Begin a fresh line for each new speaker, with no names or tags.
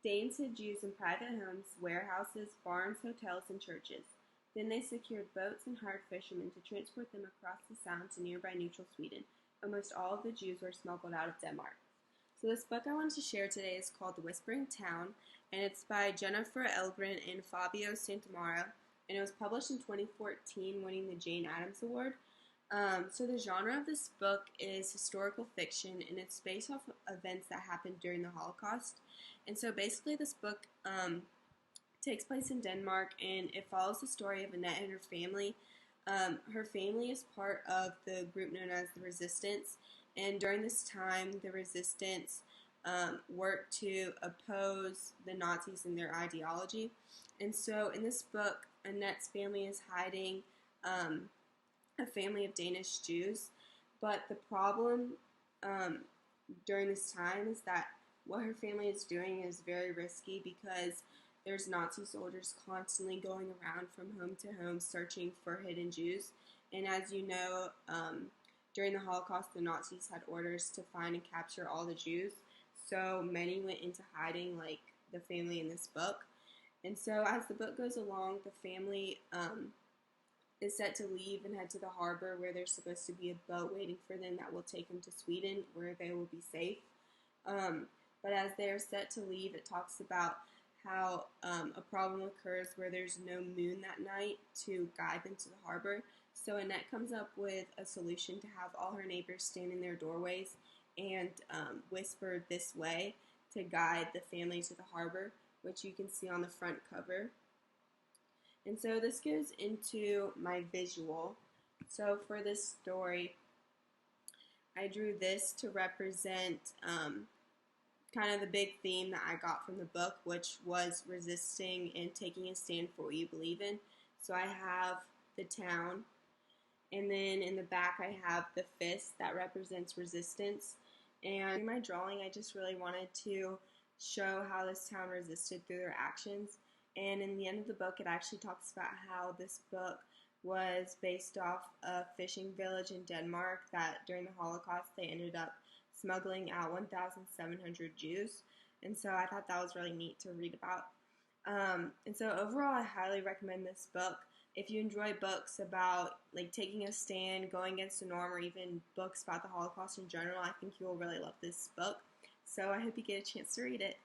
Danes hid Jews in private homes, warehouses, barns, hotels, and churches. Then they secured boats and hired fishermen to transport them across the Sound to nearby neutral Sweden. Almost all of the Jews were smuggled out of Denmark. So this book I wanted to share today is called The Whispering Town, and it's by Jennifer Elgren and Fabio Santamaro, and it was published in 2014, winning the Jane Addams Award. So the genre of this book is historical fiction, and it's based off of events that happened during the Holocaust. And so basically, this book takes place in Denmark, and it follows the story of Annette and her family. Her family is part of the group known as the Resistance, and during this time, the Resistance worked to oppose the Nazis and their ideology. And so in this book, Annette's family is hiding a family of Danish Jews, but the problem during this time is that what her family is doing is very risky because there's Nazi soldiers constantly going around from home to home searching for hidden Jews. And as you know, during the Holocaust, the Nazis had orders to find and capture all the Jews. So many went into hiding, like the family in this book. And so as the book goes along, the family is set to leave and head to the harbor where there's supposed to be a boat waiting for them that will take them to Sweden where they will be safe. But as they are set to leave, it talks about how a problem occurs where there's no moon that night to guide them to the harbor. So Annette comes up with a solution to have all her neighbors stand in their doorways and whisper this way to guide the family to the harbor, which you can see on the front cover. And so this goes into my visual. So for this story, I drew this to represent kind of the big theme that I got from the book, which was resisting and taking a stand for what you believe in. So I have the town, and then in the back I have the fist that represents resistance. And in my drawing, I just really wanted to show how this town resisted through their actions. And in the end of the book, it actually talks about how this book was based off a fishing village in Denmark that during the Holocaust they ended up smuggling out 1,700 Jews. And so I thought that was really neat to read about. And so overall, I highly recommend this book. If you enjoy books about like taking a stand, going against the norm, or even books about the Holocaust in general, I think you will really love this book. So I hope you get a chance to read it.